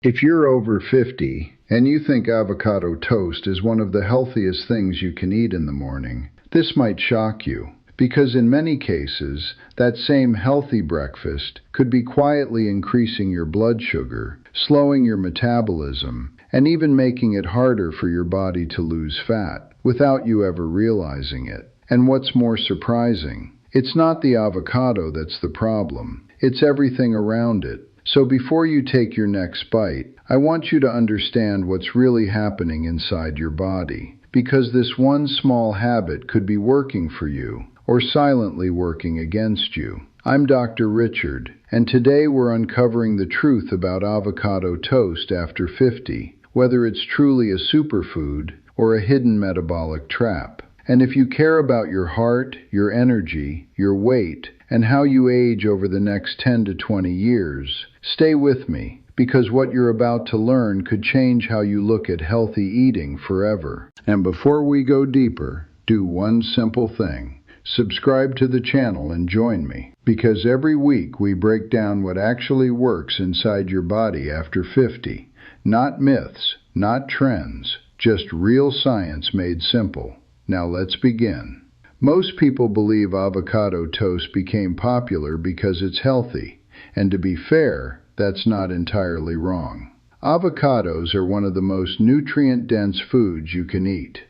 If you're over 50 and you think avocado toast is one of the healthiest things you can eat in the morning, this might shock you, because in many cases, that same healthy breakfast could be quietly increasing your blood sugar, slowing your metabolism, and even making it harder for your body to lose fat without you ever realizing it. And what's more surprising, it's not the avocado that's the problem, it's everything around it. So before you take your next bite, I want you to understand what's really happening inside your body, because this one small habit could be working for you or silently working against you. I'm Dr. Richard, and today we're uncovering the truth about avocado toast after 50, whether it's truly a superfood or a hidden metabolic trap. And if you care about your heart, your energy, your weight, and how you age over the next 10 to 20 years, stay with me, because what you're about to learn could change how you look at healthy eating forever. And before we go deeper, do one simple thing. Subscribe to the channel and join me, because every week we break down what actually works inside your body after 50. Not myths, not trends, just real science made simple. Now let's begin. Most people believe avocado toast became popular because it's healthy, and to be fair, that's not entirely wrong. Avocados are one of the most nutrient-dense foods you can eat.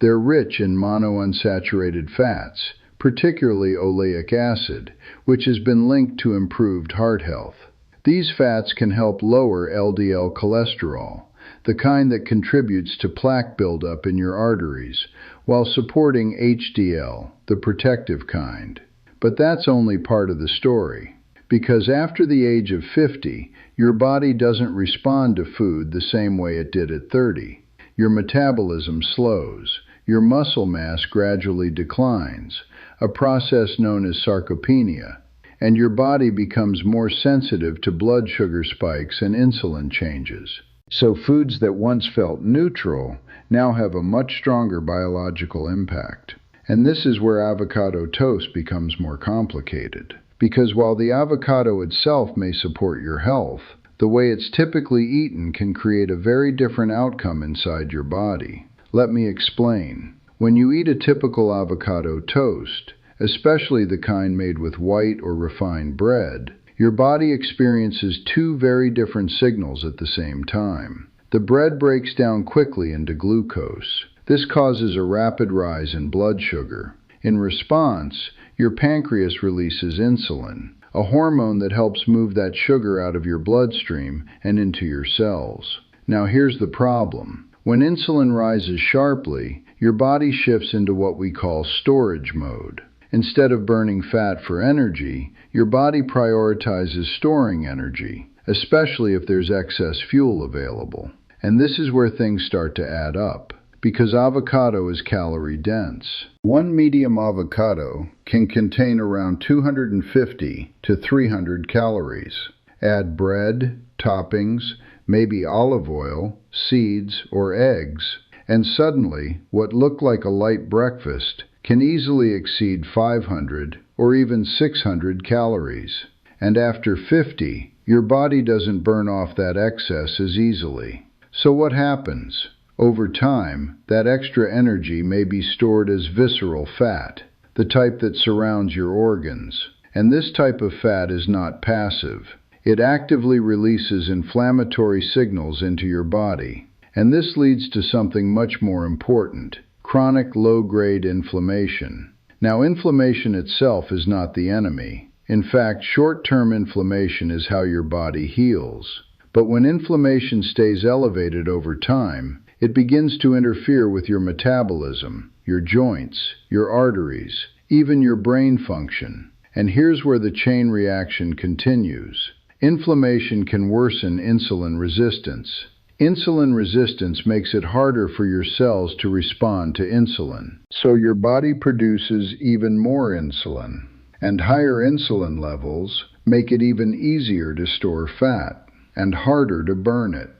They're rich in monounsaturated fats, particularly oleic acid, which has been linked to improved heart health. These fats can help lower LDL cholesterol, the kind that contributes to plaque buildup in your arteries, while supporting HDL, the protective kind. But that's only part of the story, because after the age of 50, your body doesn't respond to food the same way it did at 30. Your metabolism slows, your muscle mass gradually declines, a process known as sarcopenia, and your body becomes more sensitive to blood sugar spikes and insulin changes. So foods that once felt neutral now have a much stronger biological impact. And this is where avocado toast becomes more complicated. Because while the avocado itself may support your health, the way it's typically eaten can create a very different outcome inside your body. Let me explain. When you eat a typical avocado toast, especially the kind made with white or refined bread, your body experiences two very different signals at the same time. The bread breaks down quickly into glucose. This causes a rapid rise in blood sugar. In response, your pancreas releases insulin, a hormone that helps move that sugar out of your bloodstream and into your cells. Now here's the problem. When insulin rises sharply, your body shifts into what we call storage mode. Instead of burning fat for energy, your body prioritizes storing energy, especially if there's excess fuel available. And this is where things start to add up, because avocado is calorie dense. One medium avocado can contain around 250 to 300 calories. Add bread, toppings, maybe olive oil, seeds, or eggs, and suddenly what looked like a light breakfast can easily exceed 500 or even 600 calories. And after 50, your body doesn't burn off that excess as easily. So what happens? Over time, that extra energy may be stored as visceral fat, the type that surrounds your organs. And this type of fat is not passive. It actively releases inflammatory signals into your body. And this leads to something much more important: chronic low-grade inflammation. Now, inflammation itself is not the enemy. In fact, short-term inflammation is how your body heals. But when inflammation stays elevated over time, it begins to interfere with your metabolism, your joints, your arteries, even your brain function. And here's where the chain reaction continues. Inflammation can worsen insulin resistance. Insulin resistance makes it harder for your cells to respond to insulin. So your body produces even more insulin. And higher insulin levels make it even easier to store fat and harder to burn it.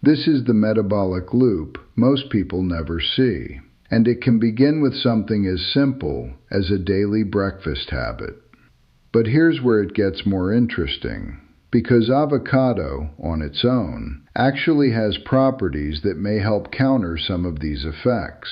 This is the metabolic loop most people never see. And it can begin with something as simple as a daily breakfast habit. But here's where it gets more interesting. because avocado, on its own, actually has properties that may help counter some of these effects.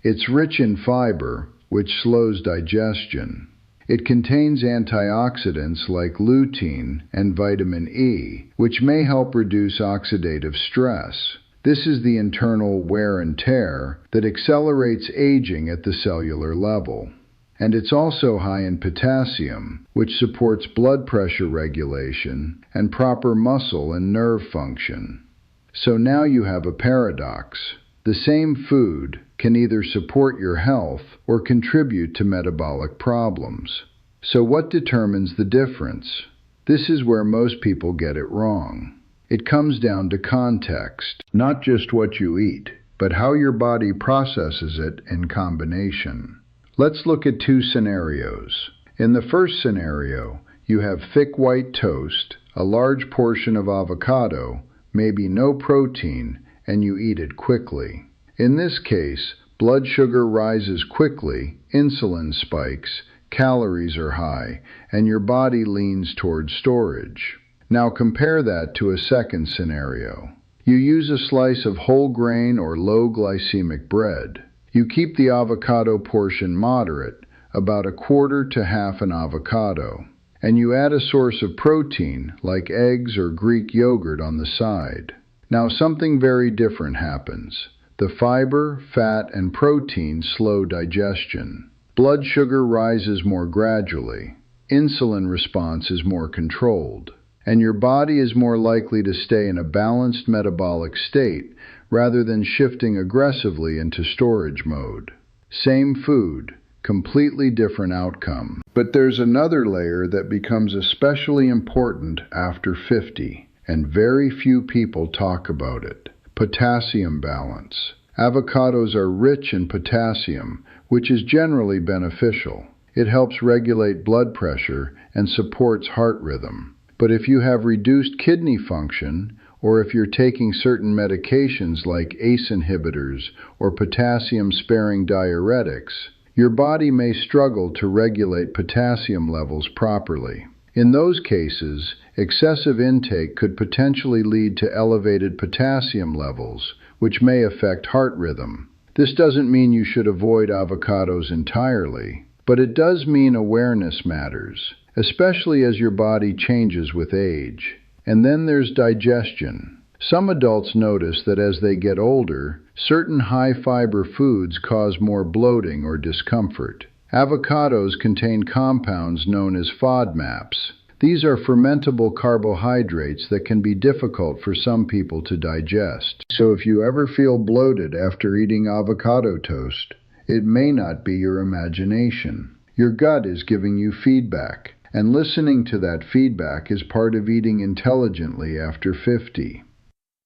It's rich in fiber, which slows digestion. It contains antioxidants like lutein and vitamin E, which may help reduce oxidative stress. This is the internal wear and tear that accelerates aging at the cellular level. And it's also high in potassium, which supports blood pressure regulation and proper muscle and nerve function. So now you have a paradox. The same food can either support your health or contribute to metabolic problems. So what determines the difference? This is where most people get it wrong. It comes down to context, not just what you eat, but how your body processes it in combination. Let's look at two scenarios. In the first scenario, you have thick white toast, a large portion of avocado, maybe no protein, and you eat it quickly. In this case, blood sugar rises quickly, insulin spikes, calories are high, and your body leans towards storage. Now compare that to a second scenario. You use a slice of whole grain or low glycemic bread. You keep the avocado portion moderate, about a quarter to half an avocado, and you add a source of protein like eggs or Greek yogurt on the side. Now something very different happens. The fiber, fat, and protein slow digestion. Blood sugar rises more gradually. Insulin response is more controlled. And your body is more likely to stay in a balanced metabolic state rather than shifting aggressively into storage mode. Same food, completely different outcome. But there's another layer that becomes especially important after 50, and very few people talk about it. Potassium balance. Avocados are rich in potassium, which is generally beneficial. It helps regulate blood pressure and supports heart rhythm. But if you have reduced kidney function, or if you're taking certain medications like ACE inhibitors or potassium-sparing diuretics, your body may struggle to regulate potassium levels properly. In those cases, excessive intake could potentially lead to elevated potassium levels, which may affect heart rhythm. This doesn't mean you should avoid avocados entirely, but it does mean awareness matters, especially as your body changes with age. And then there's digestion. Some adults notice that as they get older, certain high-fiber foods cause more bloating or discomfort. Avocados contain compounds known as FODMAPs. These are fermentable carbohydrates that can be difficult for some people to digest. So if you ever feel bloated after eating avocado toast, it may not be your imagination. Your gut is giving you feedback. And listening to that feedback is part of eating intelligently after 50.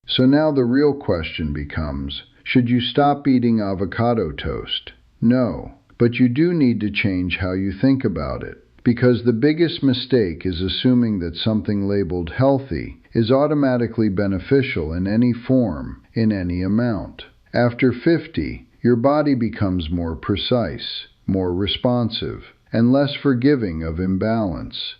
So now the real question becomes, should you stop eating avocado toast? No, but you do need to change how you think about it, because the biggest mistake is assuming that something labeled healthy is automatically beneficial in any form, in any amount. After 50, your body becomes more precise, more responsive, and less forgiving of imbalance.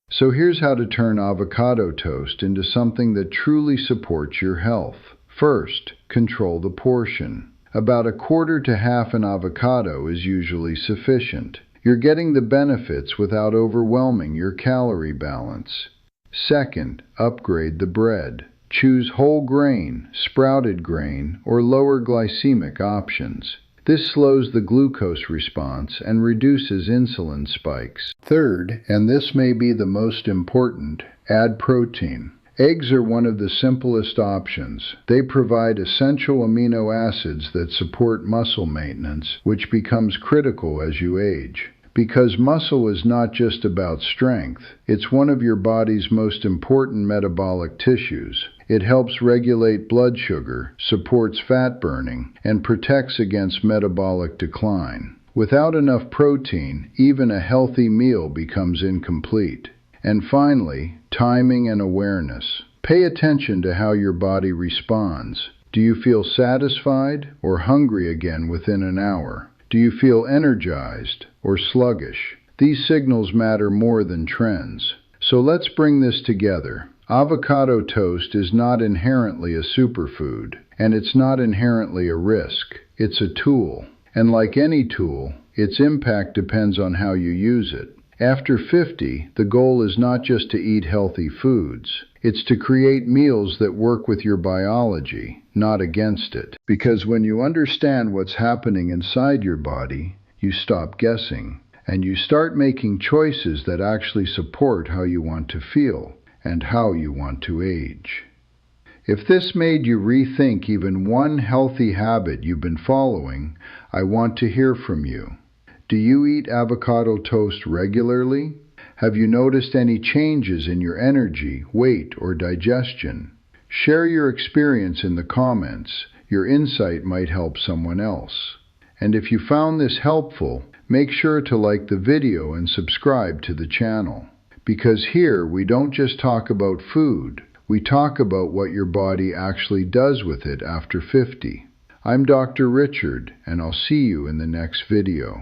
So here's how to turn avocado toast into something that truly supports your health. First, control the portion. About a quarter to half an avocado is usually sufficient. You're getting the benefits without overwhelming your calorie balance. Second, upgrade the bread. Choose whole grain, sprouted grain, or lower glycemic options. This slows the glucose response and reduces insulin spikes. Third, and this may be the most important, add protein. Eggs are one of the simplest options. They provide essential amino acids that support muscle maintenance, which becomes critical as you age. Because muscle is not just about strength, it's one of your body's most important metabolic tissues. It helps regulate blood sugar, supports fat burning, and protects against metabolic decline. Without enough protein, even a healthy meal becomes incomplete. And finally, timing and awareness. Pay attention to how your body responds. Do you feel satisfied or hungry again within an hour? Do you feel energized or sluggish? These signals matter more than trends. So let's bring this together. Avocado toast is not inherently a superfood, and it's not inherently a risk. It's a tool. And like any tool, its impact depends on how you use it. After 50, the goal is not just to eat healthy foods. It's to create meals that work with your biology, not against it. Because when you understand what's happening inside your body, you stop guessing, and you start making choices that actually support how you want to feel and how you want to age. If this made you rethink even one healthy habit you've been following, I want to hear from you. Do you eat avocado toast regularly? Have you noticed any changes in your energy, weight, or digestion? Share your experience in the comments. Your insight might help someone else. And if you found this helpful, make sure to like the video and subscribe to the channel. Because here we don't just talk about food, we talk about what your body actually does with it after 50. I'm Dr. Richard, and I'll see you in the next video.